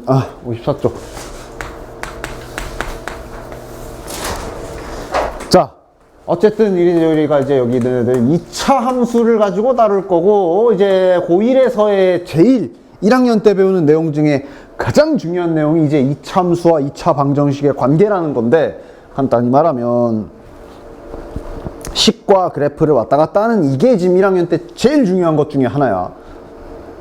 54쪽. 자, 어쨌든 우리가 이제 여기 있는 애들 2차 함수를 가지고 다룰 거고, 이제 고1에서의 제일 1학년 때 배우는 내용 중에 가장 중요한 내용이 이제 2차 함수와 2차 방정식의 관계라는 건데, 간단히 말하면 식과 그래프를 왔다 갔다 하는 이게 지금 1학년 때 제일 중요한 것 중에 하나야.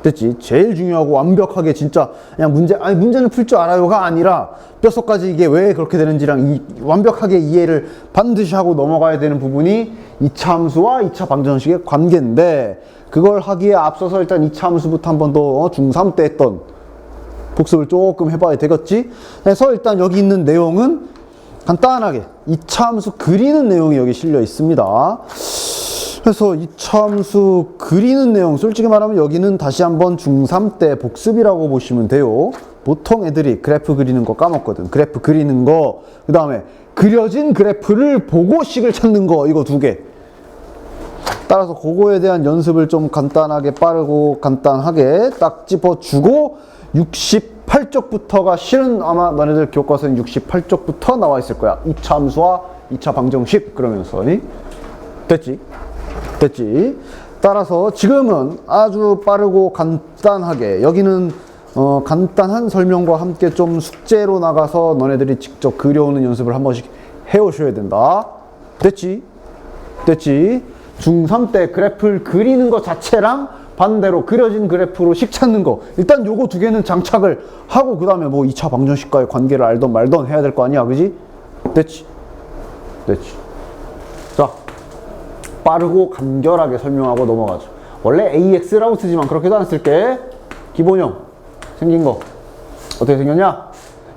됐지? 제일 중요하고 완벽하게 진짜 그냥 문제는 풀 줄 알아요가 아니라 뼛속까지 이게 왜 그렇게 되는지랑 완벽하게 이해를 반드시 하고 넘어가야 되는 부분이 2차 함수와 2차 방정식의 관계인데, 그걸 하기에 앞서서 일단 2차 함수부터 한 번 더 중3 때 했던 복습을 조금 해봐야 되겠지? 그래서 일단 여기 있는 내용은 간단하게 2차 함수 그리는 내용이 여기 실려 있습니다. 그래서 2차 함수 그리는 내용, 솔직히 말하면 여기는 다시 한번 중3 때 복습이라고 보시면 돼요. 보통 애들이 그래프 그리는 거 까먹거든. 그래프 그리는 거, 그 다음에 그려진 그래프를 보고 식을 찾는 거, 이거 두 개. 따라서 그거에 대한 연습을 좀 간단하게 빠르고 간단하게 딱 짚어주고, 68쪽부터가 실은 아마 너네들 교과서는 68쪽부터 나와 있을 거야. 2차 함수와 2차 방정식 그러면서. 됐지? 따라서 지금은 아주 빠르고 간단하게, 여기는 간단한 설명과 함께 좀 숙제로 나가서 너네들이 직접 그려오는 연습을 한 번씩 해오셔야 된다. 됐지? 중3 때 그래프를 그리는 것 자체랑 반대로 그려진 그래프로 식 찾는 거, 일단 요거 두 개는 장착을 하고, 그 다음에 뭐 2차 방정식과의 관계를 알던 말던 해야 될 거 아니야, 그지? 됐지? 자, 빠르고 간결하게 설명하고 넘어가죠. 원래 AX라고 쓰지만 그렇게도 안 쓸게. 기본형 생긴 거 어떻게 생겼냐?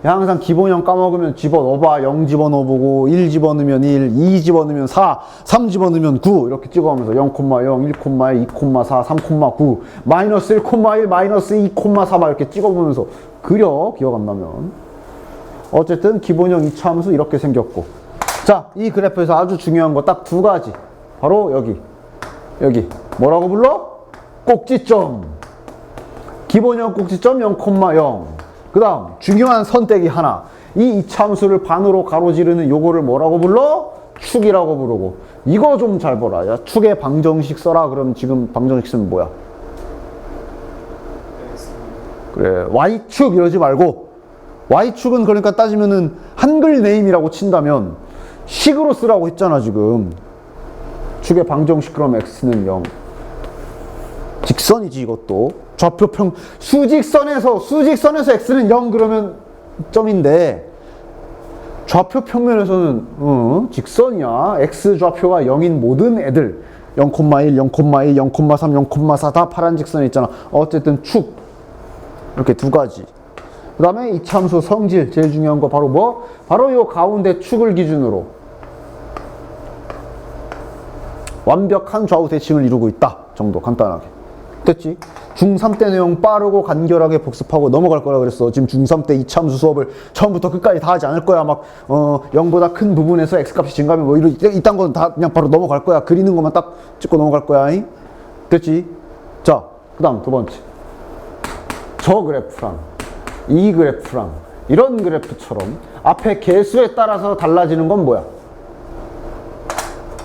항상 기본형 까먹으면 집어넣어봐. 0 집어넣어보고, 1 집어넣으면 1, 2 집어넣으면 4, 3 집어넣으면 9 이렇게 찍어가면서 0,0, 1,1, 2,4, 3,9, 마이너스 1,1, 마이너스 2,4 막 이렇게 찍어보면서 그려, 기억 안 나면. 어쨌든 기본형 2차 함수 이렇게 생겼고, 자, 이 그래프에서 아주 중요한 거 딱 두 가지. 바로 여기 뭐라고 불러? 꼭지점. 기본형 꼭지점 0,0. 그 다음 중요한 선택이 하나. 이 2차 함수를 반으로 가로지르는 요거를 뭐라고 불러? 축이라고 부르고. 이거 좀 잘 보라. 야, 축의 방정식 써라. 그럼 지금 방정식 쓰면 뭐야? 그래, Y축 이러지 말고, Y축은 그러니까 따지면은 한글 네임이라고 친다면 식으로 쓰라고 했잖아 지금. 축의 방정식 그럼 X는 0. 직선이지 이것도. 좌표평 수직선에서 X는 0 그러면 점인데, 좌표 평면에서는 직선이야. X 좌표가 0인 모든 애들 0,1, 0,2, 0,3, 0,4 다 파란 직선에 있잖아. 어쨌든 축 이렇게 두 가지. 그 다음에 2차 함수 성질 제일 중요한 거 바로 뭐? 바로 요 가운데 축을 기준으로 완벽한 좌우 대칭을 이루고 있다 정도. 간단하게 됐지? 중3 때 내용 빠르고 간결하게 복습하고 넘어갈 거라 그랬어. 지금 중3 때 2차 함수 수업을 처음부터 끝까지 다 하지 않을 거야. 막 0보다 큰 부분에서 x값이 증가하면 뭐 이딴 건 다 그냥 바로 넘어갈 거야. 그리는 것만 딱 찍고 넘어갈 거야. 됐지? 자, 그 다음 두 번째, 저 그래프랑 이 그래프랑 이런 그래프처럼 앞에 개수에 따라서 달라지는 건 뭐야?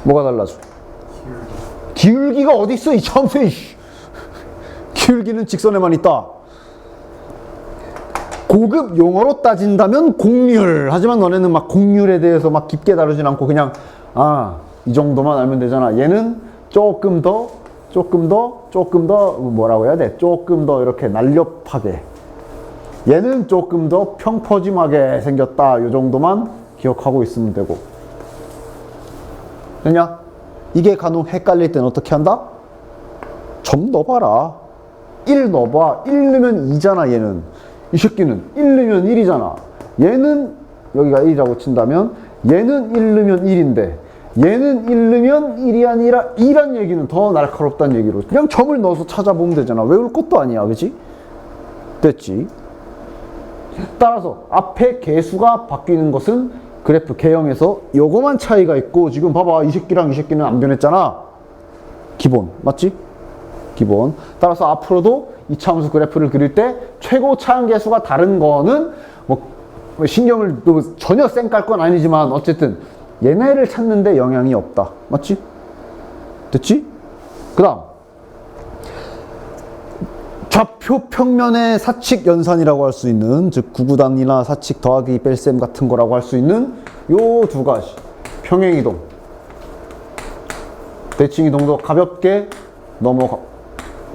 뭐가 달라져? 기울기가 어디 있어? 이 참수에. 기울기는 직선에만 있다. 고급 용어로 따진다면 곡률. 하지만 너네는 막 곡률에 대해서 막 깊게 다루진 않고 그냥 이 정도만 알면 되잖아. 얘는 조금 더 뭐라고 해야 돼? 조금 더 이렇게 날렵하게. 얘는 조금 더 평퍼짐하게 생겼다. 이 정도만 기억하고 있으면 되고. 됐냐? 이게 간혹 헷갈릴 땐 어떻게 한다? 점 넣어봐라. 1 넣어봐. 1 넣으면 2잖아 얘는. 이 새끼는 1 넣으면 1이잖아. 얘는 여기가 1이라고 친다면 얘는 1 넣으면 1인데 얘는 1 넣으면 1이 아니라 2란 얘기는 더 날카롭다는 얘기로 그냥 점을 넣어서 찾아보면 되잖아. 외울 것도 아니야. 그치? 됐지? 따라서 앞에 개수가 바뀌는 것은 그래프 개형에서 요거만 차이가 있고, 지금 봐봐. 이 새끼랑 이 새끼는 안 변했잖아. 기본. 맞지? 기본. 따라서 앞으로도 2차 함수 그래프를 그릴 때 최고 차항계수가 다른 거는 뭐 신경을 전혀 쌩 깔 건 아니지만 어쨌든 얘네를 찾는데 영향이 없다. 맞지? 됐지? 그 다음 좌표 평면의 사칙 연산이라고 할 수 있는, 즉 구구단이나 사칙 더하기 뺄셈 같은 거라고 할 수 있는 요 두 가지, 평행이동, 대칭이동도 가볍게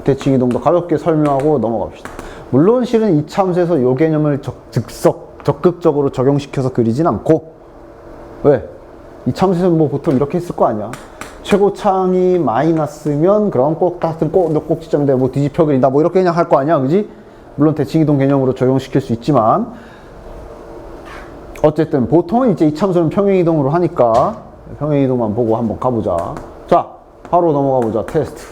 대칭이동도 가볍게 설명하고 넘어갑시다. 물론 실은 이차함수에서 요 개념을 적극적으로 적용시켜서 그리진 않고, 왜? 이차함수에서는 뭐 보통 이렇게 했을 거 아니야. 최고차항이 마이너스면 그럼 꼭 같은 꼭지점인데 뭐 뒤집혀 그린다 뭐 이렇게 그냥 할 거 아니야, 그지? 물론 대칭이동 개념으로 적용시킬 수 있지만 어쨌든 보통은 이제 이차함수는 평행이동으로 하니까 평행이동만 보고 한번 가보자. 자, 바로 넘어가 보자. 테스트.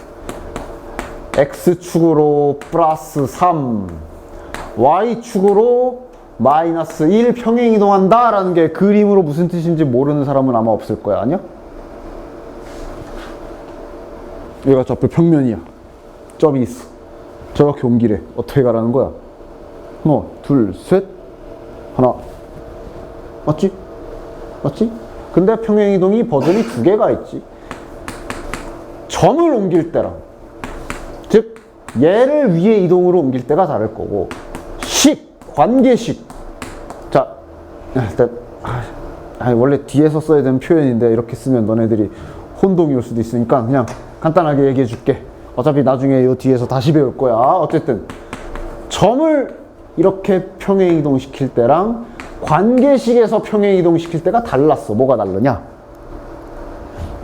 x축으로 플러스 3, y축으로 마이너스 1 평행이동한다 라는 게 그림으로 무슨 뜻인지 모르는 사람은 아마 없을 거야. 아니야? 얘가 좌표 평면이야. 점이 있어. 저렇게 옮기래. 어떻게 가라는 거야? 하나, 둘, 셋, 하나. 맞지? 맞지? 근데 평행이동이 버전이 두 개가 있지. 점을 옮길 때랑, 즉 얘를 위에 이동으로 옮길 때가 다를 거고, 관계식. 자, 일단 원래 뒤에서 써야 되는 표현인데 이렇게 쓰면 너네들이 혼동이 올 수도 있으니까 그냥 간단하게 얘기해 줄게. 어차피 나중에 이 뒤에서 다시 배울 거야. 어쨌든 점을 이렇게 평행이동 시킬 때랑 관계식에서 평행이동 시킬 때가 달랐어. 뭐가 다르냐?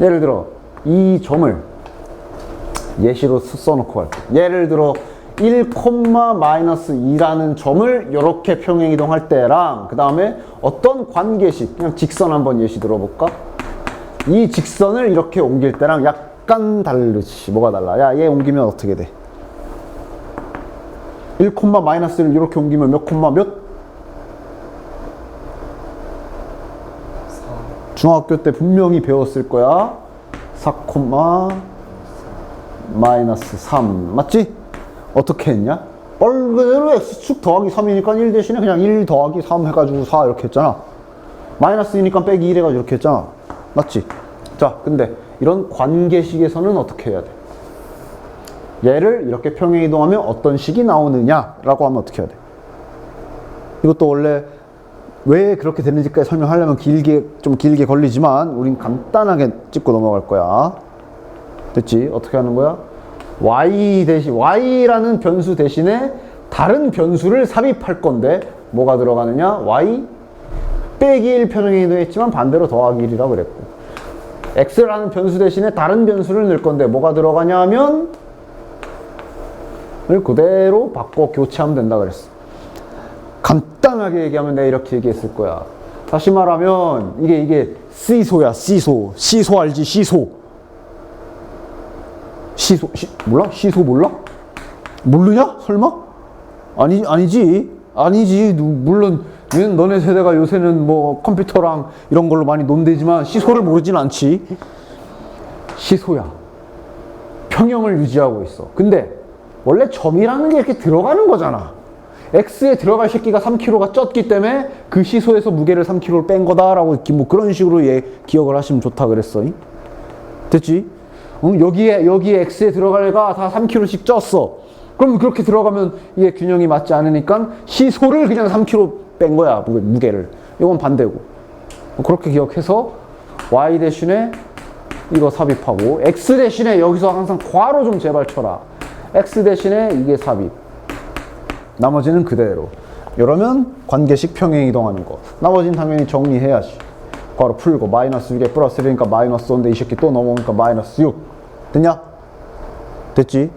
예를 들어 이 점을 예시로 써놓고 할게. 예를 들어 1, 마이너스 2라는 점을 이렇게 평행이동할 때랑 그 다음에 어떤 관계식, 그냥 직선 한번 예시 들어볼까? 이 직선을 이렇게 옮길 때랑 약간 다르지. 뭐가 달라? 야, 얘 옮기면 어떻게 돼? 1, 마이너스를 이렇게 옮기면 몇 콤마 몇? 4. 중학교 때 분명히 배웠을 거야. 4, 마이너스 3. 맞지? 어떻게 했냐? 그대로 x축 더하기 3이니까 1 대신에 그냥 1 더하기 3 해가지고 4 이렇게 했잖아. 마이너스 2니까 빼기 1 해가지고 이렇게 했잖아. 맞지? 자, 근데 이런 관계식에서는 어떻게 해야 돼? 얘를 이렇게 평행이동하면 어떤 식이 나오느냐라고 하면 어떻게 해야 돼? 이것도 원래 왜 그렇게 되는지까지 설명하려면 좀 길게 걸리지만 우린 간단하게 짚고 넘어갈 거야. 됐지? 어떻게 하는 거야? y라는 변수 대신에 다른 변수를 삽입할 건데 뭐가 들어가느냐? y 빼기 1 평행이동 했지만 반대로 더하기 1이라고 그랬고, x라는 변수 대신에 다른 변수를 넣을 건데 뭐가 들어가냐 하면 을 그대로 바꿔 교체하면 된다 그랬어. 간단하게 얘기하면 내가 이렇게 얘기했을 거야. 다시 말하면 이게 시소야. 시소 알지? 몰라? 시소 몰라? 모르냐? 설마? 아니지. 물론 너네 세대가 요새는 뭐 컴퓨터랑 이런 걸로 많이 논대지만 시소를 모르진 않지. 시소야. 평형을 유지하고 있어. 근데 원래 점이라는 게 이렇게 들어가는 거잖아. x에 들어갈 새끼가 3kg가 쪘기 때문에 그 시소에서 무게를 3kg를 뺀 거다라고 뭐 그런 식으로 기억을 하시면 좋다 그랬어. 됐지? 여기에 x에 들어갈 애가 다 3kg씩 쪘어. 그럼 그렇게 들어가면 이게 균형이 맞지 않으니까 시소를 그냥 3kg 뺀 거야, 무게를. 이건 반대고. 그렇게 기억해서 y 대신에 이거 삽입하고, x 대신에 여기서 항상 괄호 좀 제발 쳐라. x 대신에 이게 삽입. 나머지는 그대로. 이러면 관계식 평행이동하는 거. 나머지는 당연히 정리해야지. 괄호 풀고 마이너스 6에 플러스 1이니까 마이너스 5인데 이 새끼 또 넘어오니까 마이너스 6. 됐냐? 됐지?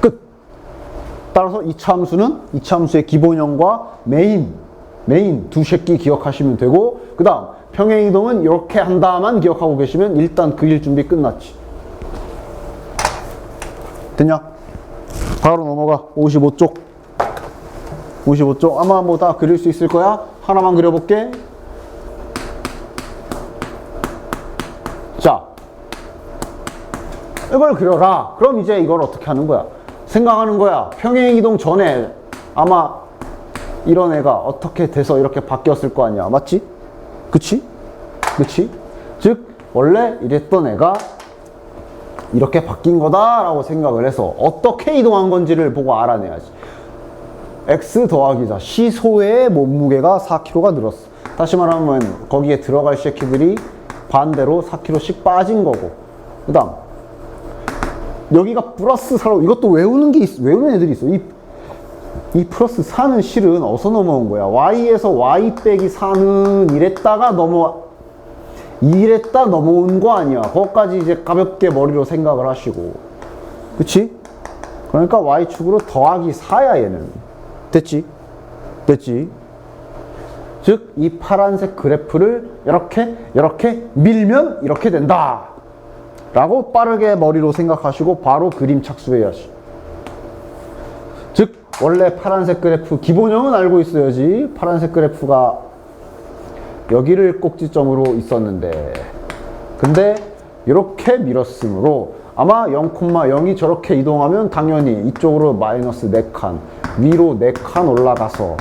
끝. 따라서 이차함수의 기본형과 메인 두 새끼 기억하시면 되고, 그 다음 평행이동은 이렇게 한다만 기억하고 계시면 일단 그릴 준비 끝났지. 됐냐? 바로 넘어가. 55쪽 아마 뭐 다 그릴 수 있을 거야. 하나만 그려볼게. 자, 이걸 그려라. 그럼 이제 이걸 어떻게 하는 거야? 생각하는 거야. 평행이동 전에 아마 이런 애가 어떻게 돼서 이렇게 바뀌었을 거 아니야. 맞지? 그치? 그치? 즉 원래 이랬던 애가 이렇게 바뀐 거다라고 생각을 해서 어떻게 이동한 건지를 보고 알아내야지. X 더하기 4, 시소의 몸무게가 4kg가 늘었어. 다시 말하면 거기에 들어갈 새끼들이 반대로 4kg씩 빠진 거고, 그 다음 여기가 플러스 4로, 이것도 외우는 애들이 있어. 이 플러스 4는 실은 어디서 넘어온 거야? Y에서 Y 빼기 4는 이랬다 넘어온 거 아니야. 그것까지 이제 가볍게 머리로 생각을 하시고. 그치? 그러니까 Y축으로 더하기 4야, 얘는. 됐지? 됐지? 즉, 이 파란색 그래프를 이렇게 밀면 이렇게 된다. 라고 빠르게 머리로 생각하시고 바로 그림 착수해야지. 즉, 원래 파란색 그래프 기본형은 알고 있어야지. 파란색 그래프가 여기를 꼭지점으로 있었는데, 근데 이렇게 밀었으므로 아마 0,0이 저렇게 이동하면 당연히 이쪽으로 마이너스 4칸, 위로 4칸 올라가서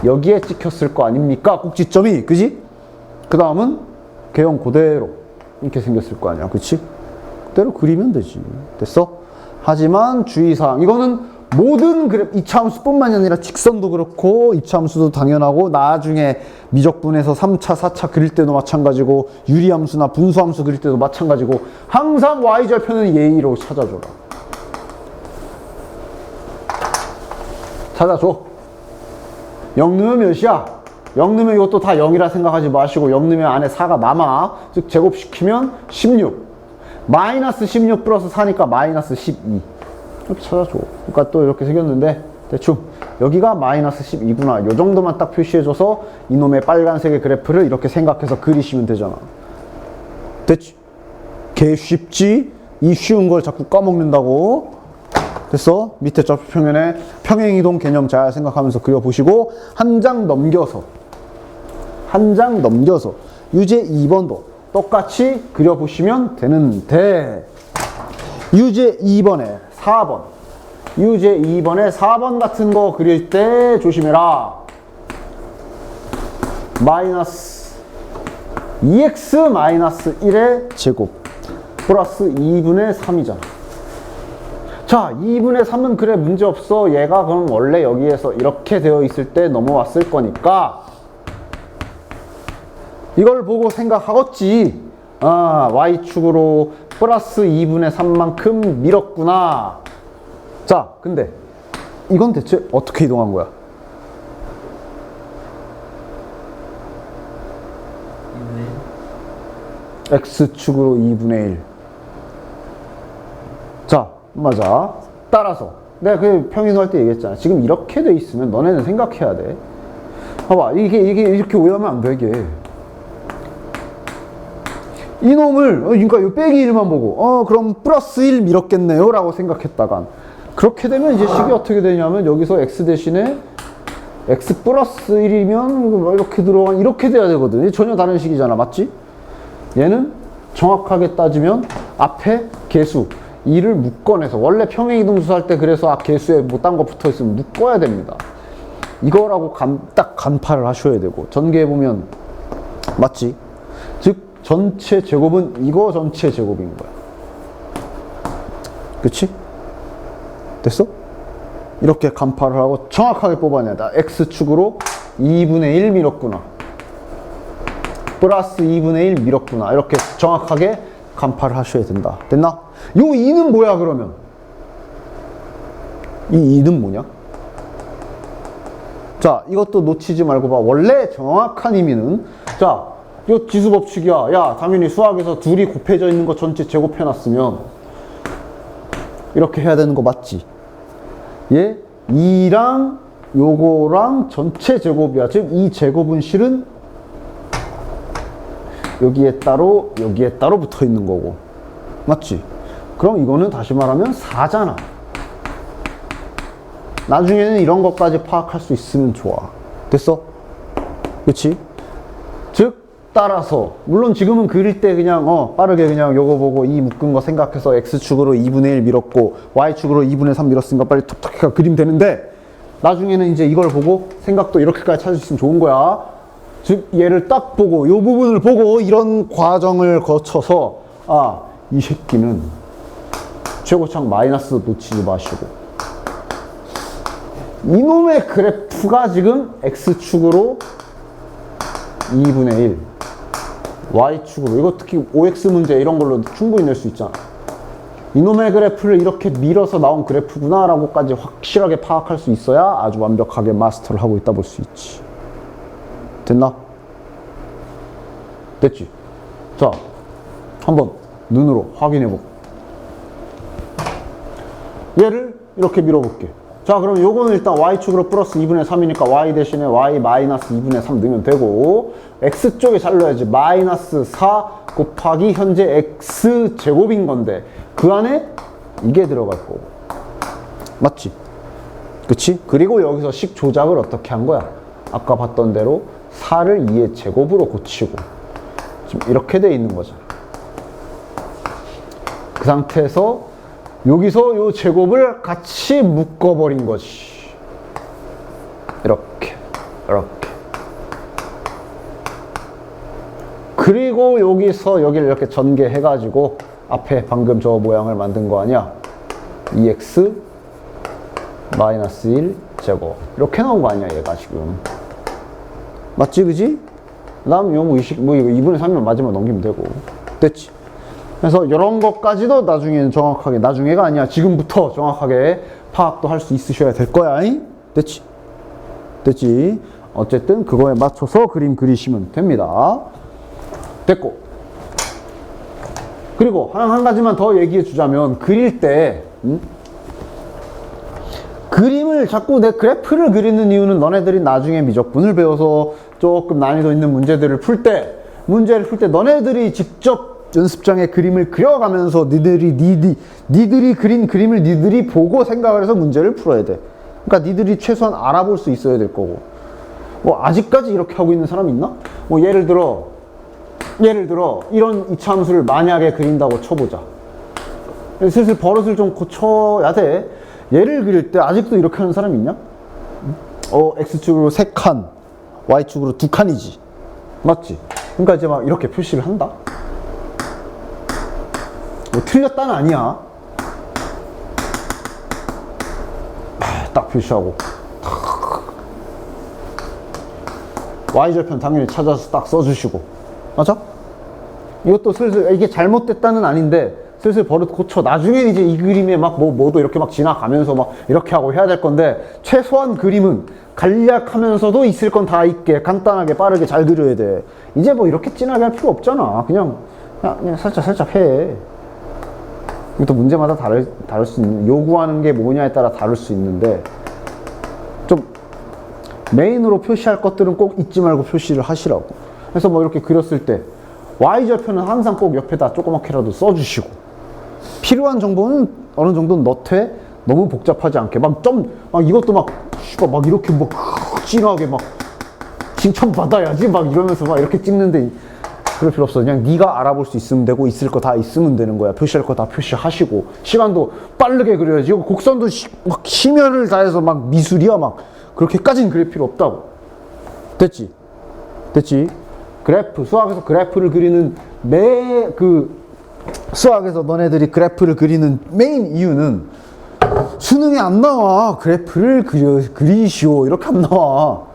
여기에 찍혔을 거 아닙니까? 꼭지점이. 그지? 그 다음은 개형 그대로 이렇게 생겼을 거 아니야. 그치? 그대로 그리면 되지. 됐어? 하지만 주의사항, 이거는 모든 그래프, 이차함수뿐만이 아니라 직선도 그렇고 이차함수도 당연하고, 나중에 미적분에서 3차, 4차 그릴 때도 마찬가지고, 유리함수나 분수함수 그릴 때도 마찬가지고, 항상 y절편은 예의로 찾아줘라. 찾아줘. 0 넣으면 몇이야? 0 넣으면 이것도 다 0이라 생각하지 마시고, 0 넣으면 안에 4가 남아. 즉 제곱시키면 16. 마이너스 16 플러스 4니까 마이너스 12. 이렇게 찾아줘. 그러니까 또 이렇게 생겼는데 대충 여기가 마이너스 12구나. 요 정도만 딱 표시해줘서 이놈의 빨간색의 그래프를 이렇게 생각해서 그리시면 되잖아. 됐지? 개 쉽지? 이 쉬운 걸 자꾸 까먹는다고. 됐어? 밑에 좌표평면에 평행이동 개념 잘 생각하면서 그려보시고, 한 장 넘겨서 유제 2번도 똑같이 그려보시면 되는데, 유제 2번에 4번, 유제 2번에 4번 같은 거 그릴 때 조심해라. 마이너스 2x 마이너스 1의 제곱 플러스 2분의 3이잖아. 자, 2분의 3은 그래 문제없어. 얘가 그럼 원래 여기에서 이렇게 되어 있을 때 넘어왔을 거니까 이걸 보고 생각하겠지. 아, y축으로 플러스 2분의 3만큼 밀었구나. 자, 근데 이건 대체 어떻게 이동한 거야? x축으로 2분의 1. 자, 맞아. 따라서 내가 그 평행이동할 때 얘기했잖아. 지금 이렇게 돼 있으면 너네는 생각해야 돼. 봐봐, 이게 이렇게 오해하면 안 되게. 이놈을, 그러니까 이 빼기 1만 보고, 그럼 플러스 1 밀었겠네요 라고 생각했다간, 그렇게 되면 이제 식이 어떻게 되냐면, 여기서 x 대신에 x 플러스 1이면 이렇게 들어간, 이렇게 돼야 되거든. 전혀 다른 식이잖아. 맞지? 얘는 정확하게 따지면 앞에 개수 2를 묶어내서, 원래 평행이동수 할 때 그래서 개수에 뭐 딴 거 붙어 있으면 묶어야 됩니다. 이거라고 딱 간파를 하셔야 되고, 전개해보면 맞지? 즉 전체 제곱은 이거 전체 제곱인 거야. 그치? 됐어? 이렇게 간파를 하고 정확하게 뽑아내야 돼. x축으로 2분의 1 밀었구나, 플러스 2분의 1 밀었구나. 이렇게 정확하게 간파를 하셔야 된다. 됐나? 요 2는 뭐야 그러면? 이 2는 뭐냐? 자, 이것도 놓치지 말고 봐. 원래 정확한 의미는, 자, 요 지수법칙이야. 야, 당연히 수학에서 둘이 곱해져 있는 거 전체 제곱해놨으면 이렇게 해야 되는 거 맞지? 얘 2랑 요거랑 전체 제곱이야. 즉 이 제곱은 실은 여기에 따로 여기에 따로 붙어 있는 거고. 맞지? 그럼 이거는 다시 말하면 4잖아. 나중에는 이런 것까지 파악할 수 있으면 좋아. 됐어? 그치? 즉 따라서, 물론 지금은 그릴 때 그냥 빠르게 그냥 요거 보고 이 묶은 거 생각해서 x축으로 2분의 1 밀었고 y축으로 2분의 3 밀었으니까 빨리 톡톡 그림 되는데, 나중에는 이제 이걸 보고 생각도 이렇게까지 찾을 수 있으면 좋은 거야. 즉 얘를 딱 보고 이 부분을 보고 이런 과정을 거쳐서 아, 이 새끼는 최고창 마이너스 놓치지 마시고 이놈의 그래프가 지금 X축으로 2분의 1 Y축으로 이거 특히 OX 문제 이런 걸로 충분히 낼 수 있잖아. 이놈의 그래프를 이렇게 밀어서 나온 그래프구나 라고까지 확실하게 파악할 수 있어야 아주 완벽하게 마스터를 하고 있다 볼 수 있지. 됐나? 됐지? 자, 한번 눈으로 확인해보고 얘를 이렇게 밀어볼게. 자, 그럼 요거는 일단 Y축으로 플러스 2분의 3이니까 Y 대신에 Y 마이너스 2분의 3 넣으면 되고 X쪽에 잘 넣어야지. 마이너스 4 곱하기 현재 X제곱인 건데 그 안에 이게 들어갈 거고 맞지? 그치? 그리고 여기서 식 조작을 어떻게 한 거야? 아까 봤던 대로 4를 2의 제곱으로 고치고 지금 이렇게 돼 있는 거잖아. 그 상태에서 여기서 요 제곱을 같이 묶어버린 거지. 이렇게 그리고 여기서 여기를 이렇게 전개해가지고 앞에 방금 저 모양을 만든 거 아니야? 2x 마이너스 1 제곱 이렇게 나온 거 아니야 얘가 지금. 맞지 그지? 그 다음 요 이거 2분의 3이면 마지막 넘기면 되고 됐지? 그래서 이런 것까지도 나중에는 정확하게 나중에가 아니야 지금부터 정확하게 파악도 할 수 있으셔야 될 거야. 잉? 됐지? 됐지? 어쨌든 그거에 맞춰서 그림 그리시면 됩니다. 됐고 그리고 한 가지만 더 얘기해 주자면 그릴 때 그림을 자꾸 내 그래프를 그리는 이유는 너네들이 나중에 미적분을 배워서 조금 난이도 있는 문제들을 풀 때 너네들이 직접 연습장에 그림을 그려가면서 니들이 그린 그림을 니들이 보고 생각을 해서 문제를 풀어야 돼. 그러니까 니들이 최소한 알아볼 수 있어야 될 거고. 뭐 아직까지 이렇게 하고 있는 사람 있나? 뭐 예를 들어 이런 이차함수를 만약에 그린다고 쳐보자. 슬슬 버릇을 좀 고쳐야 돼. 얘를 그릴 때 아직도 이렇게 하는 사람 있냐? X축으로 3칸, Y축으로 2칸이지. 맞지? 그러니까 이제 막 이렇게 표시를 한다? 뭐 틀렸다는 아니야. 딱 표시하고. Y절편 당연히 찾아서 딱 써주시고. 맞아? 이것도 슬슬 이게 잘못됐다는 아닌데 슬슬 버릇 고쳐. 나중에 이제 이 그림에 막 뭐도 이렇게 막 지나가면서 막 이렇게 하고 해야 될 건데 최소한 그림은 간략하면서도 있을 건 다 있게 간단하게 빠르게 잘 그려야 돼. 이제 뭐 이렇게 진하게 할 필요 없잖아. 그냥 살짝 해. 이것도 문제마다 다를 수 있는, 요구하는 게 뭐냐에 따라 다를 수 있는데 좀 메인으로 표시할 것들은 꼭 잊지 말고 표시를 하시라고. 그래서 뭐 이렇게 그렸을 때 Y절편은 항상 꼭 옆에다 조그맣게라도 써주시고 필요한 정보는 어느 정도 넣되 너무 복잡하지 않게 막 이것도 막 이렇게 막 진하게 막 칭찬받아야지 막 이러면서 막 이렇게 찍는데 그럴 필요 없어. 그냥 네가 알아볼 수 있으면 되고 있을 거 다 있으면 되는 거야. 표시할 거 다 표시하시고 시간도 빠르게 그려야지. 곡선도 막 심혈을 다해서 막 미술이야 막 그렇게까지는 그릴 필요 없다고. 됐지? 그래프, 수학에서 그래프를 그리는 수학에서 너네들이 그래프를 그리는 메인 이유는 수능에 안 나와. 그래프를 그리시오 이렇게 안 나와.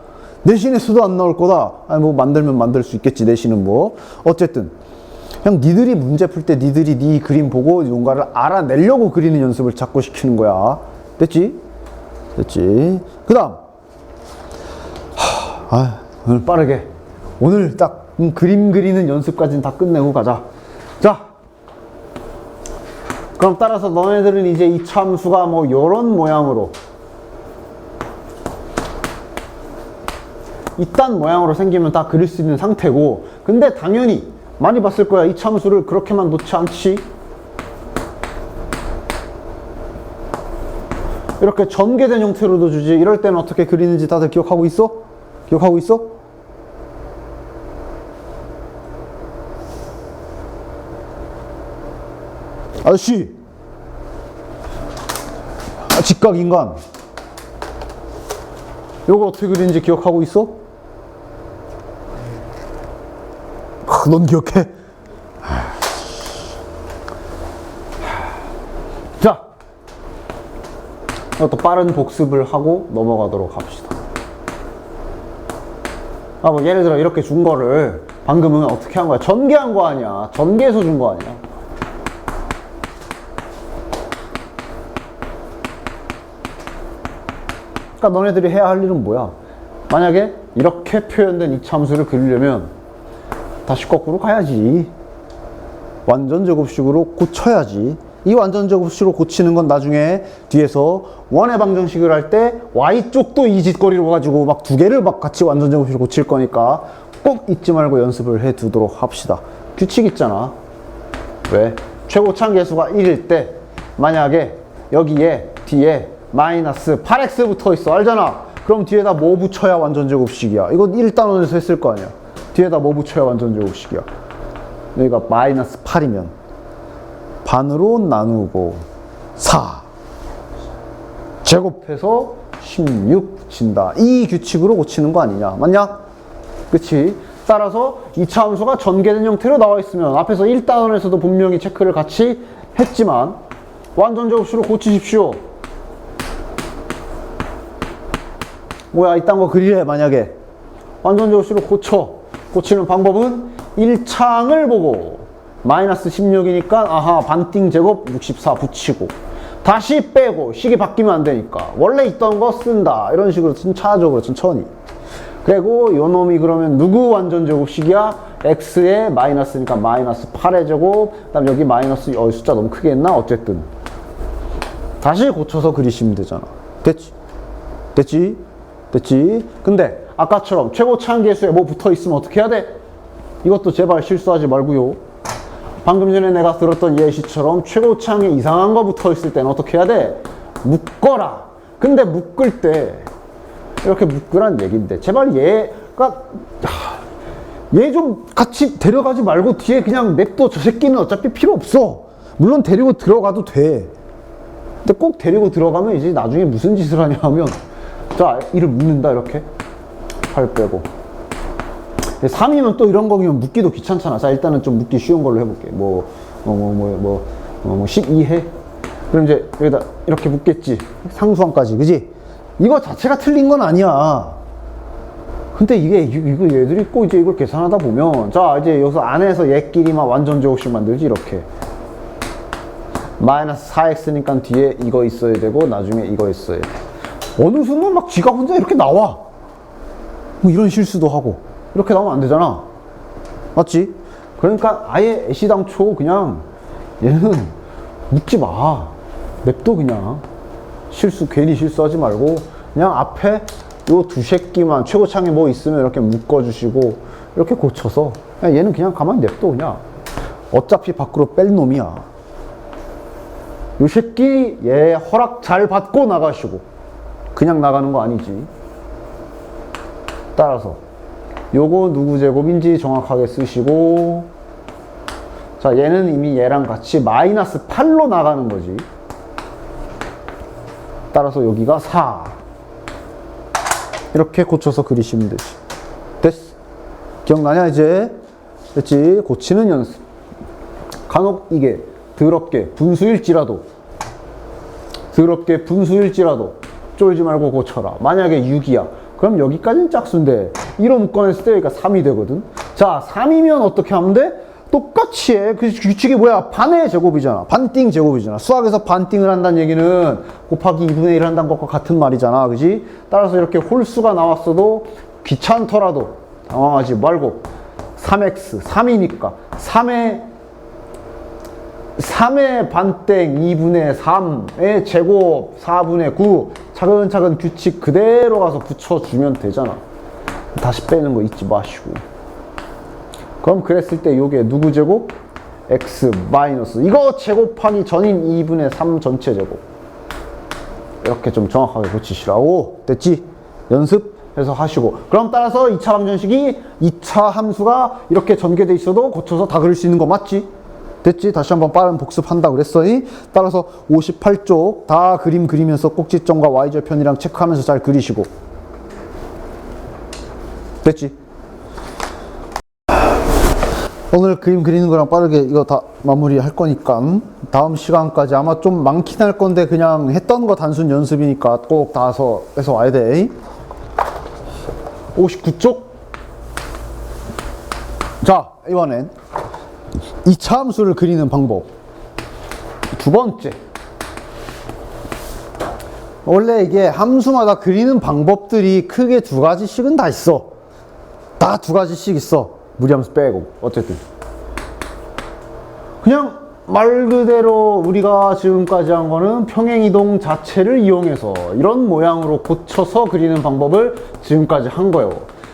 내신에서도 안 나올 거다. 아니 뭐 만들면 만들 수 있겠지. 내신은 뭐 어쨌든 그냥 니들이 문제 풀 때 니들이 네 그림 보고 뭔가를 알아내려고 그리는 연습을 자꾸 시키는 거야. 됐지? 그 다음 오늘 빠르게 오늘 딱 그림 그리는 연습까지는 다 끝내고 가자. 자, 그럼 따라서 너네들은 이제 이차함수가 뭐 요런 모양으로 이딴 모양으로 생기면 다 그릴 수 있는 상태고, 근데 당연히 많이 봤을 거야. 이차함수를 그렇게만 놓지 않지. 이렇게 전개된 형태로도 주지. 이럴 때는 어떻게 그리는지 다들 기억하고 있어? 아저씨, 직각인간 요거 어떻게 그리는지 기억하고 있어? 넌 기억해? 자, 또 빠른 복습을 하고 넘어가도록 합시다. 뭐 예를 들어 이렇게 준 거를 방금은 어떻게 한 거야? 전개한 거 아니야. 전개해서 준 거 아니야. 그러니까 너네들이 해야 할 일은 뭐야? 만약에 이렇게 표현된 이차함수를 그리려면 다시 거꾸로 가야지. 완전 제곱식으로 고쳐야지. 이 완전 제곱식으로 고치는 건 나중에 뒤에서 원의 방정식을 할 때 Y쪽도 이 짓거리로 가지고 막 두 개를 막 같이 완전 제곱식으로 고칠 거니까 꼭 잊지 말고 연습을 해 두도록 합시다. 규칙 있잖아. 왜? 최고차항 계수가 1일 때 만약에 여기에 뒤에 마이너스 8x 붙어 있어. 알잖아. 그럼 뒤에다 뭐 붙여야 완전 제곱식이야? 이거 1단원에서 했을 거 아니야. 뒤에다 뭐 붙여야 완전 제곱식이야? 여기가 마이너스 8이면 반으로 나누고 4 제곱해서 16 붙인다. 이 규칙으로 고치는 거 아니냐? 맞냐? 그치? 따라서 2차 함수가 전개된 형태로 나와 있으면 앞에서 1단원에서도 분명히 체크를 같이 했지만 완전 제곱식으로 고치십시오. 뭐야, 이딴 거 그리래. 만약에 완전 제곱식으로 고치는 방법은 1차항을 보고 마이너스 16이니까 아하 반띵 제곱 64 붙이고 다시 빼고 식이 바뀌면 안 되니까 원래 있던 거 쓴다. 이런 식으로 순차적으로 천천히. 그리고 요 놈이 그러면 누구 완전 제곱식이야? x의 마이너스니까 마이너스 8의 제곱, 그 다음 여기 마이너스, 숫자 너무 크게 했나? 어쨌든 다시 고쳐서 그리시면 되잖아. 됐지? 됐지? 됐지? 근데 아까처럼 최고차항 계수에 뭐 붙어있으면 어떻게 해야 돼? 이것도 제발 실수하지 말고요. 방금 전에 내가 들었던 예시처럼 최고차항에 이상한 거 붙어있을 때는 어떻게 해야 돼? 묶어라. 근데 묶을 때 이렇게 묶으란 얘기인데 제발 얘가 얘 좀 같이 데려가지 말고 뒤에 그냥 냅둬. 저 새끼는 어차피 필요 없어. 물론 데리고 들어가도 돼. 근데 꼭 데리고 들어가면 이제 나중에 무슨 짓을 하냐 하면 자, 이를 묶는다. 이렇게 8 빼고 3이면 또 이런 거면 묶기도 귀찮잖아. 자, 일단은 좀 묶기 쉬운 걸로 해볼게. 12해? 그럼 이제 여기다 이렇게 묶겠지. 상수항까지. 그지? 이거 자체가 틀린 건 아니야. 근데 이거 얘들이 꼭 이제 이걸 계산하다 보면 자, 이제 여기서 안에서 얘끼리만 완전 제곱식 만들지. 이렇게 마이너스 4x니까 뒤에 이거 있어야 되고 나중에 이거 있어야 돼. 어느 순간 막 지가 혼자 이렇게 나와. 뭐 이런 실수도 하고. 이렇게 나오면 안 되잖아. 맞지? 그러니까 아예 애시당초 그냥 얘는 묻지 마. 냅둬. 그냥 괜히 실수하지 말고 그냥 앞에 요 두 새끼만 최고차항에 뭐 있으면 이렇게 묶어주시고 이렇게 고쳐서 그냥 얘는 그냥 가만히 냅둬. 그냥 어차피 밖으로 뺄 놈이야. 요 새끼 얘 허락 잘 받고 나가시고 그냥 나가는 거 아니지. 따라서 요거 누구 제곱인지 정확하게 쓰시고 자, 얘는 이미 얘랑 같이 마이너스 8로 나가는 거지. 따라서 여기가 4 이렇게 고쳐서 그리시면 되지. 됐어? 기억나냐 이제? 됐지? 고치는 연습. 간혹 이게 더럽게 분수일지라도 쫄지 말고 고쳐라. 만약에 6이야. 그럼 여기까지는 짝수인데 1로 묶어냈을 때 여기가 3이 되거든. 자, 3이면 어떻게 하면 돼? 똑같이 해. 그 규칙이 뭐야? 반의 제곱이잖아. 반띵 제곱이잖아. 수학에서 반띵을 한다는 얘기는 곱하기 2분의 1을 한다는 것과 같은 말이잖아. 그지? 따라서 이렇게 홀수가 나왔어도 귀찮더라도 당황하지 말고 3x, 3이니까 3의 반땡 2분의 3의 제곱 4분의 9 차근차근 규칙 그대로 가서 붙여주면 되잖아. 다시 빼는 거 잊지 마시고. 그럼 그랬을 때 요게 누구 제곱? x 마이너스 이거 제곱하기 전인 2분의 3 전체 제곱. 이렇게 좀 정확하게 고치시라고. 됐지? 연습해서 하시고. 그럼 따라서 2차 방정식이 2차 함수가 이렇게 전개돼 있어도 고쳐서 다 그릴 수 있는 거 맞지? 됐지? 다시 한번 빠른 복습한다 그랬더니 따라서 58쪽 다 그림 그리면서 꼭지점과 y절편이랑 체크하면서 잘 그리시고 됐지? 오늘 그림 그리는 거랑 빠르게 이거 다 마무리 할 거니까 다음 시간까지 아마 좀 많긴 할 건데 그냥 했던 거 단순 연습이니까 꼭 다 해서 와야 돼. 59쪽. 자, 이번엔 2차 함수를 그리는 방법. 두 번째. 원래 이게 함수마다 그리는 방법들이 크게 두 가지씩은 다 있어. 다 두 가지씩 있어. 무리함수 빼고. 어쨌든. 그냥 말 그대로 우리가 지금까지 한 거는 평행이동 자체를 이용해서 이런 모양으로 고쳐서 그리는 방법을 지금까지 한 거예요.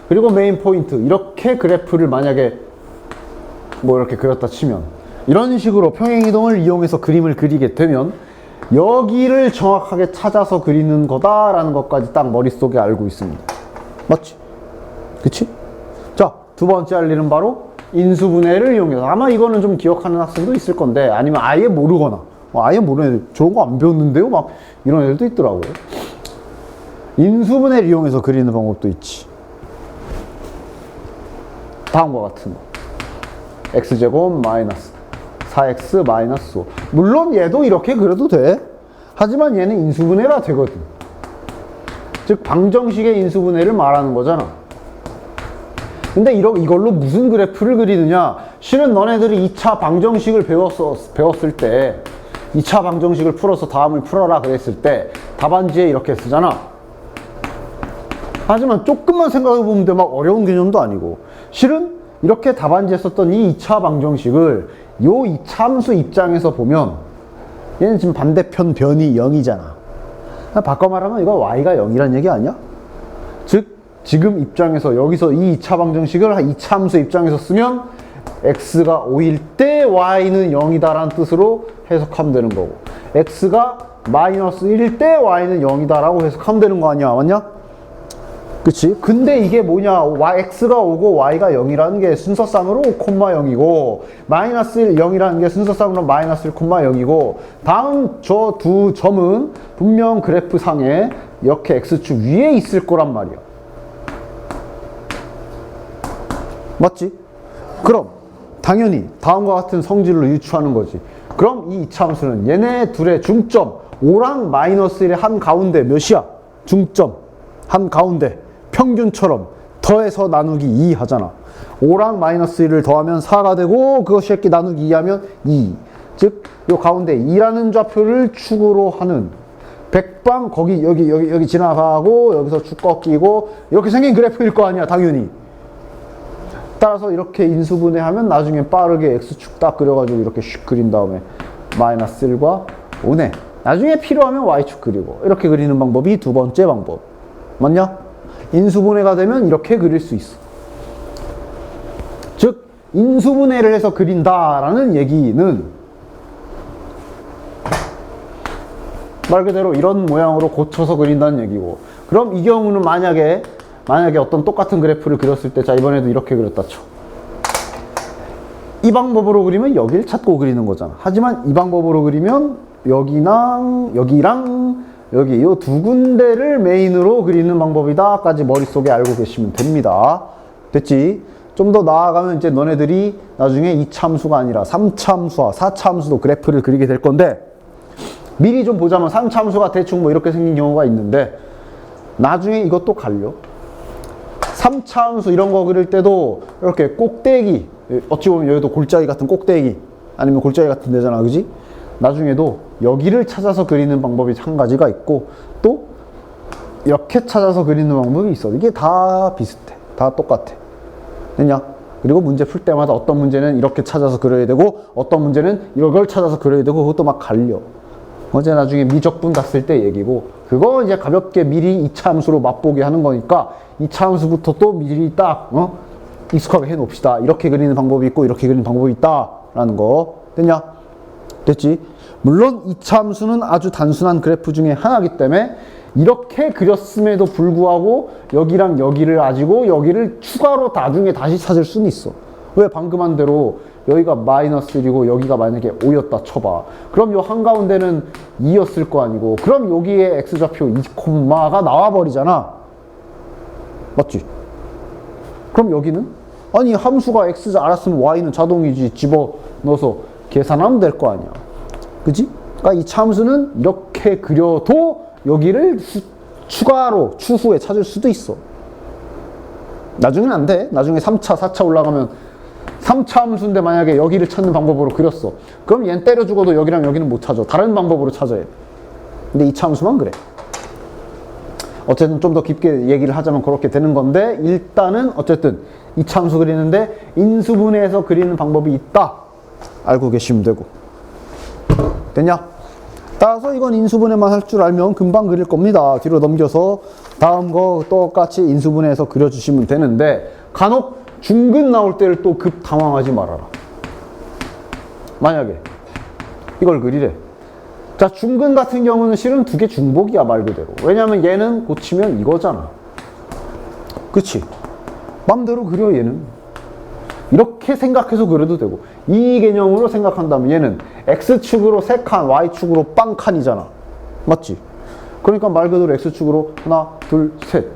그리고 메인 포인트. 이렇게 그래프를 만약에 뭐 이렇게 그렸다 치면 이런 식으로 평행이동을 이용해서 그림을 그리게 되면 여기를 정확하게 찾아서 그리는 거다라는 것까지 딱 머릿속에 알고 있습니다. 맞지? 그치? 자, 두 번째 할 일은 바로 인수분해를 이용해서 아마 이거는 좀 기억하는 학생도 있을 건데 아니면 아예 모르거나 아예 모르는 애들 저런 거 안 배웠는데요? 막 이런 애들도 있더라고요. 인수분해를 이용해서 그리는 방법도 있지. 다음과 같은 거 x제곱 마이너스 4x 마이너스 5. 물론 얘도 이렇게 그려도 돼. 하지만 얘는 인수분해가 되거든. 즉 방정식의 인수분해를 말하는 거잖아. 근데 이걸로 무슨 그래프를 그리느냐? 실은 너네들이 2차 방정식을 배웠을 때 2차 방정식을 풀어서 다음을 풀어라 그랬을 때 답안지에 이렇게 쓰잖아. 하지만 조금만 생각해보면 돼. 막 어려운 개념도 아니고 실은 이렇게 답안지에 썼던 이 2차 방정식을 요 2차 함수 입장에서 보면 얘는 지금 반대편 변이 0이잖아. 바꿔 말하면 이거 y가 0이란 얘기 아니야? 즉 지금 입장에서 여기서 이 2차 방정식을 2차 함수 입장에서 쓰면 x가 5일 때 y는 0이다 라는 뜻으로 해석하면 되는 거고 x가 마이너스 1일 때 y는 0이다 라고 해석하면 되는 거 아니야? 맞냐? 그치? 근데 이게 뭐냐? x가 5고 y가 0이라는 게 순서상으로 5,0이고 마이너스 1, 0이라는 게 순서상으로 마이너스 1, 0이고 다음 저 두 점은 분명 그래프상에 이렇게 x축 위에 있을 거란 말이야. 맞지? 그럼 당연히 다음과 같은 성질로 유추하는 거지. 그럼 이 이차함수는 얘네 둘의 중점 5랑 마이너스 1의 한가운데 몇이야? 중점 한가운데 평균처럼 더해서 나누기 2 하잖아. 5랑 마이너스 1을 더하면 4가 되고 그것이 이렇게 나누기 2 하면 2. 즉 요 가운데 2라는 좌표를 축으로 하는 백방 거기 여기 지나가고 여기서 축 꺾이고 이렇게 생긴 그래프일 거 아니야 당연히. 따라서 이렇게 인수분해하면 나중에 빠르게 x축 딱 그려가지고 이렇게 슉 그린 다음에 마이너스 1과 5네. 나중에 필요하면 y축 그리고 이렇게 그리는 방법이 두 번째 방법. 맞냐? 인수분해가 되면 이렇게 그릴 수 있어. 즉 인수분해를 해서 그린다라는 얘기는 말 그대로 이런 모양으로 고쳐서 그린다는 얘기고 그럼 이 경우는 만약에 어떤 똑같은 그래프를 그렸을 때 자 이번에도 이렇게 그렸다 쳐. 이 방법으로 그리면 여기를 찾고 그리는 거잖아. 하지만 이 방법으로 그리면 여기랑 여기 이 두 군데를 메인으로 그리는 방법이다까지 머릿속에 알고 계시면 됩니다. 됐지? 좀 더 나아가면 이제 너네들이 나중에 2차 함수가 아니라 3차 함수와 4차 함수도 그래프를 그리게 될 건데 미리 좀 보자면 3차 함수가 대충 뭐 이렇게 생긴 경우가 있는데 나중에 이것도 갈려. 3차 함수 이런 거 그릴 때도 이렇게 꼭대기 어찌 보면 여기도 골짜기 같은 꼭대기 아니면 골짜기 같은 데잖아. 그지? 나중에도 여기를 찾아서 그리는 방법이 한 가지가 있고 또 이렇게 찾아서 그리는 방법이 있어. 이게 다 비슷해. 다 똑같아. 됐냐? 그리고 문제 풀 때마다 어떤 문제는 이렇게 찾아서 그려야 되고 어떤 문제는 이걸 찾아서 그려야 되고 그것도 막 갈려. 어제 나중에 미적분 갔을 때 얘기고 그거 이제 가볍게 미리 2차 함수로 맛보게 하는 거니까 2차 함수부터 또 미리 딱 익숙하게 해 놓읍시다. 이렇게 그리는 방법이 있고 이렇게 그리는 방법이 있다 라는 거. 됐냐? 됐지? 물론 2차 함수는 아주 단순한 그래프 중에 하나이기 때문에 이렇게 그렸음에도 불구하고 여기랑 여기를 가지고 여기를 추가로 나중에 다시 찾을 수는 있어. 왜? 방금 한 대로 여기가 마이너스 1이고 여기가 만약에 5였다 쳐봐. 그럼 요 한가운데는 2였을 거 아니고 그럼 여기에 x좌표 2콤마가 나와버리잖아. 맞지? 그럼 여기는? 아니 함수가 x지 알았으면 y는 자동이지 집어넣어서 계산하면 될 거 아니야. 그지? 그러니까 이 참수는 이렇게 그려도 여기를 추가로 추후에 찾을 수도 있어. 나중에는 안 돼. 나중에 3차, 4차 올라가면 3차 함수인데 만약에 여기를 찾는 방법으로 그렸어. 그럼 얘는 때려 죽어도 여기랑 여기는 못 찾아. 다른 방법으로 찾아야 돼. 근데 2차 함수만 그래. 어쨌든 좀 더 깊게 얘기를 하자면 그렇게 되는 건데 일단은 어쨌든 2차 함수 그리는데 인수분해해서 그리는 방법이 있다. 알고 계시면 되고. 됐냐? 따라서 이건 인수분해만 할 줄 알면 금방 그릴 겁니다. 뒤로 넘겨서 다음 거 똑같이 인수분해해서 그려주시면 되는데 간혹 중근 나올 때를 또 급 당황하지 말아라. 만약에 이걸 그리래. 자, 중근 같은 경우는 실은 두 개 중복이야 말 그대로. 왜냐면 얘는 고치면 이거잖아. 그치? 맘대로 그려 얘는. 이렇게 생각해서 그려도 되고 이 개념으로 생각한다면 얘는 X축으로 3칸, Y축으로 빵칸이잖아. 맞지? 그러니까 말 그대로 X축으로 하나, 둘, 셋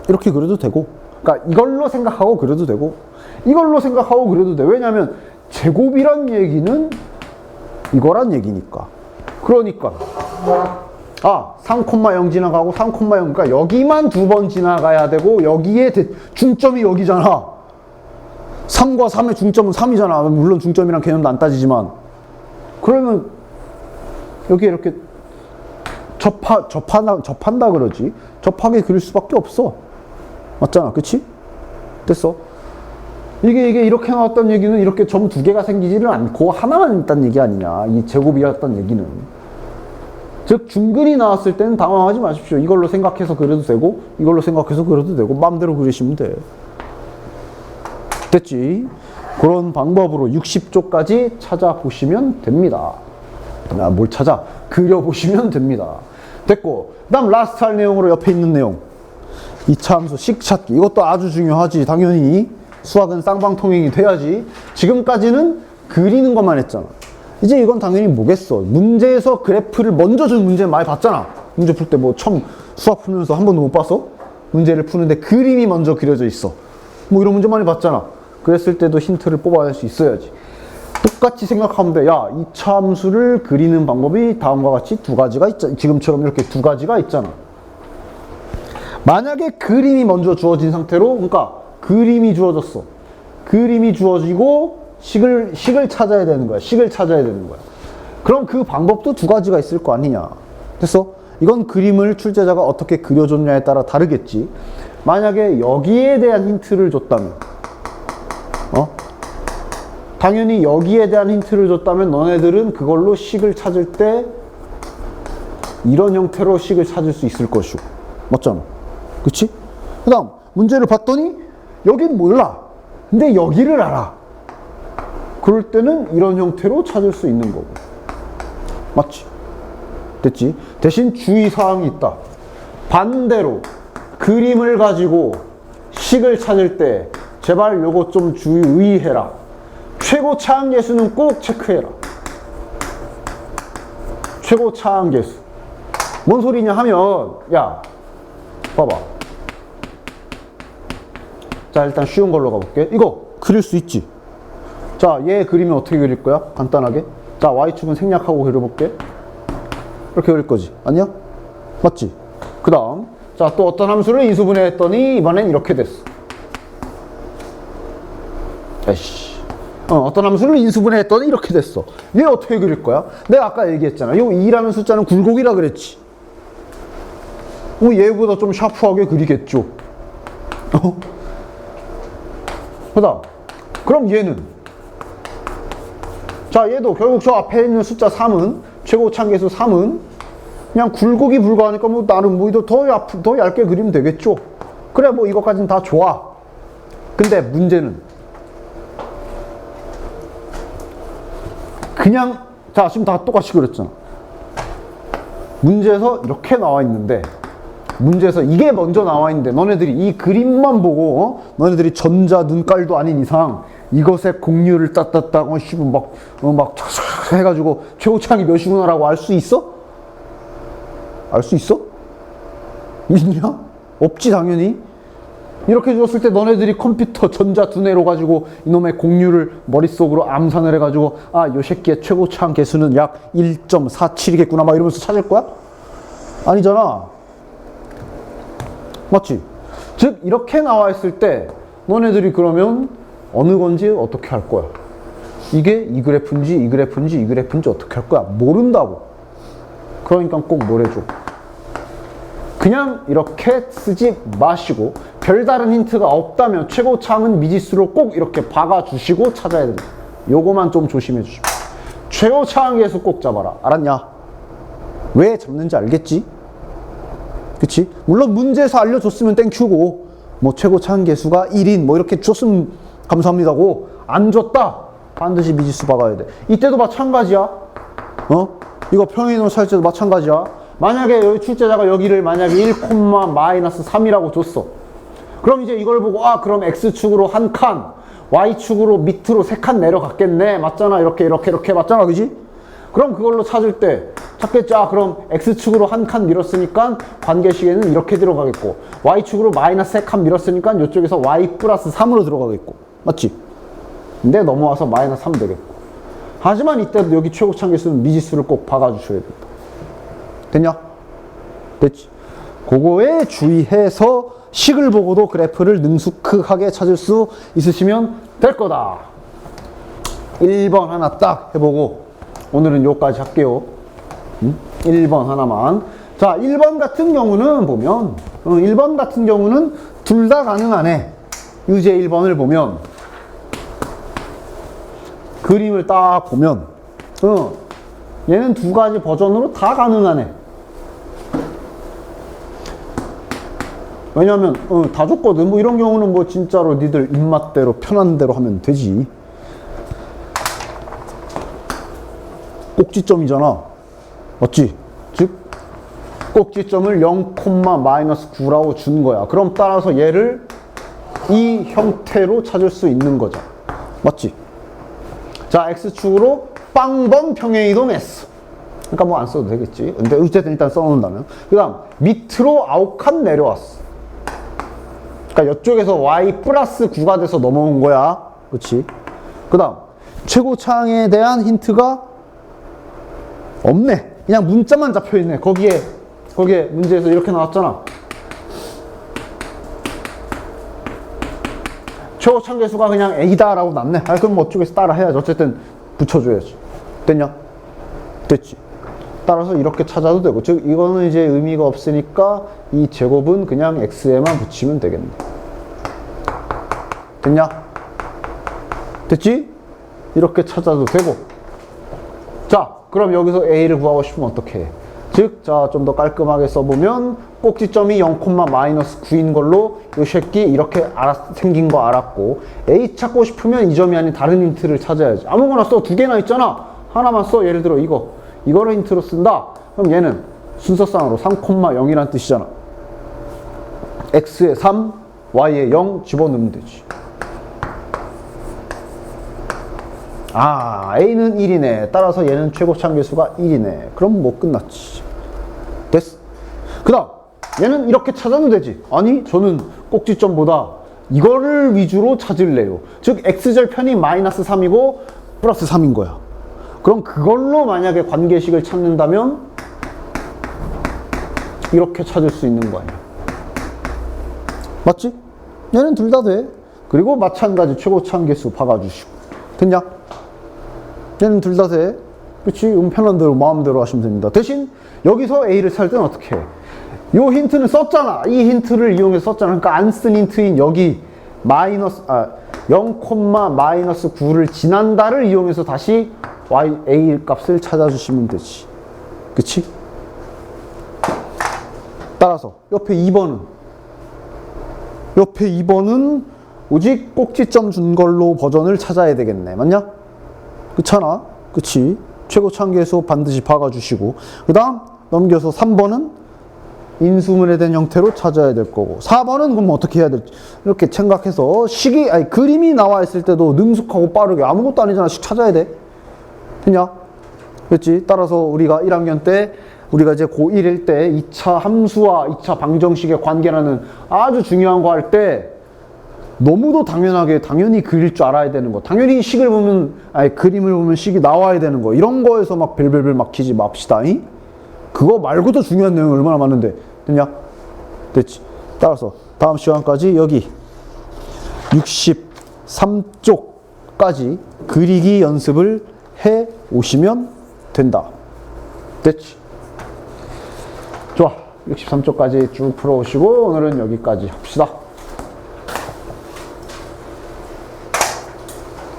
이렇게 그려도 되고 그러니까 이걸로 생각하고 그려도 되고 이걸로 생각하고 그려도 돼. 왜냐면 제곱이란 얘기는 이거란 얘기니까. 그러니까 3,0 지나가고 3,0 그러니까 여기만 두 번 지나가야 되고 여기에 중점이 여기잖아. 3과 3의 중점은 3이잖아. 물론 중점이랑 개념도 안 따지지만 그러면 여기 이렇게 접한다 그러지. 접하게 그릴 수밖에 없어. 맞잖아. 그치? 됐어. 이게 이렇게 나왔다는 얘기는 이렇게 점 두 개가 생기지를 않고 하나만 있다는 얘기 아니냐. 이 제곱이었다는 얘기는. 즉 중근이 나왔을 때는 당황하지 마십시오. 이걸로 생각해서 그려도 되고 이걸로 생각해서 그려도 되고 마음대로 그리시면 돼. 됐지? 그런 방법으로 60조까지 찾아보시면 됩니다. 뭘 찾아? 그려보시면 됩니다. 됐고 그 다음 라스트 할 내용으로 옆에 있는 내용 2차 함수 식 찾기. 이것도 아주 중요하지. 당연히 수학은 쌍방통행이 돼야지. 지금까지는 그리는 것만 했잖아. 이제 이건 당연히 뭐겠어. 문제에서 그래프를 먼저 준 문제 많이 봤잖아. 문제 풀 때 뭐 처음 수학 풀면서 한 번도 못 봤어? 문제를 푸는데 그림이 먼저 그려져 있어. 뭐 이런 문제 많이 봤잖아. 그랬을 때도 힌트를 뽑아낼 수 있어야지. 똑같이 생각하면 돼. 야, 2차 함수를 그리는 방법이 다음과 같이 두 가지가 있잖아. 지금처럼 이렇게 두 가지가 있잖아. 만약에 그림이 먼저 주어진 상태로, 그러니까 그림이 주어졌어. 그림이 주어지고 식을 찾아야 되는 거야. 식을 찾아야 되는 거야. 그럼 그 방법도 두 가지가 있을 거 아니냐. 됐어? 이건 그림을 출제자가 어떻게 그려줬냐에 따라 다르겠지. 만약에 여기에 대한 힌트를 줬다면 당연히 여기에 대한 힌트를 줬다면 너네들은 그걸로 식을 찾을 때 이런 형태로 식을 찾을 수 있을 것이고. 맞잖아. 그치? 그 다음 문제를 봤더니 여긴 몰라. 근데 여기를 알아. 그럴 때는 이런 형태로 찾을 수 있는 거고. 맞지? 됐지? 대신 주의사항이 있다. 반대로 그림을 가지고 식을 찾을 때 제발 요거 좀 주의해라. 최고 차항계수는 꼭 체크해라. 최고 차항계수. 뭔 소리냐 하면 야 봐봐. 자 일단 쉬운 걸로 가볼게. 이거 그릴 수 있지? 자, 얘 그리면 어떻게 그릴 거야? 간단하게. 자, Y축은 생략하고 그려볼게. 이렇게 그릴 거지. 아니야? 맞지? 그 다음. 자, 또 어떤 함수를 인수분해 했더니 이번엔 이렇게 됐어. 에이씨. 어떤 함수를 인수분해 했더니 이렇게 됐어. 얘 어떻게 그릴 거야? 내가 아까 얘기했잖아. 요 2라는 숫자는 굴곡이라 그랬지. 얘보다 좀 샤프하게 그리겠죠. 그 다음. 그럼 얘는 자, 얘도 결국 저 앞에 있는 숫자 3은, 최고 차항계수 3은 그냥 굴곡이 불가하니까 뭐 나름 뭐 더 얇게 그리면 되겠죠. 그래, 뭐 이것까지는 다 좋아. 근데 문제는 그냥 자, 지금 다 똑같이 그렸잖아. 문제에서 이렇게 나와 있는데 문제에서 이게 먼저 나와 있는데 너네들이 이 그림만 보고 너네들이 전자 눈깔도 아닌 이상 이것의 공률을 따따따 막 해가지고 최고차항이 몇이구나라고 알 수 있어? 알 수 있어? 있냐? 없지 당연히. 이렇게 줬을 때 너네들이 컴퓨터 전자 두뇌로 가지고 이놈의 공률을 머릿속으로 암산을 해가지고 아, 요 새끼의 최고차항 계수는 약 1.47이겠구나 막 이러면서 찾을 거야? 아니잖아. 맞지? 즉 이렇게 나와 있을 때 너네들이 그러면 어느 건지 어떻게 할 거야? 이게 이 그래프인지 이 그래프인지 이 그래프인지 어떻게 할 거야? 모른다고. 그러니까 꼭 뭐래줘. 그냥 이렇게 쓰지 마시고 별다른 힌트가 없다면 최고차항은 미지수로 꼭 이렇게 박아주시고 찾아야 된다. 요거만 좀 조심해 주시고. 최고차항 계수 꼭 잡아라. 알았냐? 왜 잡는지 알겠지? 그치? 물론 문제에서 알려줬으면 땡큐고 뭐 최고차항 계수가 1인 뭐 이렇게 줬으면 감사합니다고 안 줬다. 반드시 미지수 박아야 돼. 이때도 마찬가지야. 이거 평행이동 살 때도 마찬가지야. 만약에 여기 출제자가 여기를 만약에 1,-3이라고 줬어. 그럼 이제 이걸 보고 아 그럼 X축으로 한 칸, Y축으로 밑으로 3칸 내려갔겠네. 맞잖아. 이렇게 맞잖아. 그지? 그럼 그걸로 찾을 때 찾겠죠. 아 그럼 X축으로 한 칸 밀었으니까 관계식에는 이렇게 들어가겠고 Y축으로 -3칸 밀었으니까 이쪽에서 Y 플러스 3으로 들어가겠고 맞지? 근데 넘어와서 -3 되겠고 하지만 이때도 여기 최고차항 계수는 미지수를 꼭 박아주셔야 된다. 됐냐? 됐지? 그거에 주의해서 식을 보고도 그래프를 능숙하게 찾을 수 있으시면 될 거다. 1번 하나 딱 해보고 오늘은 여기까지 할게요. 1번 하나만. 자, 1번 같은 경우는 보면 1번 같은 경우는 둘 다 가능하네. 유제 1번을 보면 그림을 딱 보면 얘는 두 가지 버전으로 다 가능하네. 왜냐면 다 줬거든. 뭐 이런 경우는 뭐 진짜로 니들 입맛대로 편한 대로 하면 되지. 꼭지점이잖아. 맞지? 즉 꼭지점을 0,-9라고 준 거야. 그럼 따라서 얘를 이 형태로 찾을 수 있는 거죠. 맞지? 자, X축으로 빵번 평행이동했어. 그러니까 뭐 안 써도 되겠지. 근데 어쨌든 일단 써놓는다면. 그 다음 밑으로 9칸 내려왔어. 그러니까 이쪽에서 Y 플러스 9가 돼서 넘어온 거야. 그렇지? 그 다음 최고차항에 대한 힌트가 없네. 그냥 문자만 잡혀있네. 거기에 문제에서 이렇게 나왔잖아. 최고차항 계수가 그냥 A다 라고 났네. 아, 그럼 뭐 어쪽에서 따라 해야지. 어쨌든 붙여줘야지. 됐냐? 됐지? 따라서 이렇게 찾아도 되고, 즉 이거는 이제 의미가 없으니까 이 제곱은 그냥 X에만 붙이면 되겠네. 됐냐? 됐지? 이렇게 찾아도 되고. 자, 그럼 여기서 A를 구하고 싶으면 어떻게 해? 즉, 자, 좀 더 깔끔하게 써보면 꼭지점이 0,-9인 걸로 이 새끼 이렇게 생긴 거 알았고, A 찾고 싶으면 이 점이 아닌 다른 힌트를 찾아야지. 아무거나 써. 두 개나 있잖아. 하나만 써. 예를 들어 이거를 힌트로 쓴다. 그럼 얘는 순서상으로 3,0이란 뜻이잖아. X에 3, Y에 0 집어넣으면 되지. 아, A는 1이네. 따라서 얘는 최고차항 계수가 1이네. 그럼 뭐 끝났지. 됐어. 그 다음 얘는 이렇게 찾아도 되지. 아니, 저는 꼭지점보다 이거를 위주로 찾을래요. 즉 X절편이 -3이고 플러스 3인 거야. 그럼 그걸로 만약에 관계식을 찾는다면 이렇게 찾을 수 있는 거 아니야. 맞지? 얘는 둘 다 돼. 그리고 마찬가지 최고차항 계수 박아주시고. 됐냐? 얘는 둘 다 돼. 그치? 편한 대로 마음대로 하시면 됩니다. 대신 여기서 A를 찾을 때는 어떻게 해? 요 힌트는 썼잖아. 이 힌트를 이용해서 썼잖아. 그러니까 안 쓴 힌트인 여기 0,-9를 지난다를 이용해서 다시 A 값을 찾아주시면 되지. 그치? 따라서 옆에 2번은 오직 꼭지점 준 걸로 버전을 찾아야 되겠네. 맞냐? 그렇잖아. 그치? 최고차항 계수 반드시 박아주시고, 그 다음 넘겨서 3번은 인수분해 된 형태로 찾아야 될 거고, 4번은 그럼 어떻게 해야 될지 이렇게 생각해서 그림이 나와 있을 때도 능숙하고 빠르게 아무것도 아니잖아. 식 찾아야 돼. 됐냐? 그렇지? 따라서 우리가 1학년 때 우리가 이제 고1일 때 2차 함수와 2차 방정식의 관계라는 아주 중요한 거 할 때 너무도 당연하게 당연히 그릴 줄 알아야 되는 거, 당연히 식을 보면 아니 그림을 보면 식이 나와야 되는 거, 이런 거에서 막 벨벨벨 막히지 맙시다. 잉? 그거 말고도 중요한 내용이 얼마나 많은데. 됐냐? 됐지. 따라서 다음 시간까지 여기 63쪽까지 그리기 연습을 해 오시면 된다. 됐지? 좋아. 63쪽까지 쭉 풀어오시고 오늘은 여기까지 합시다.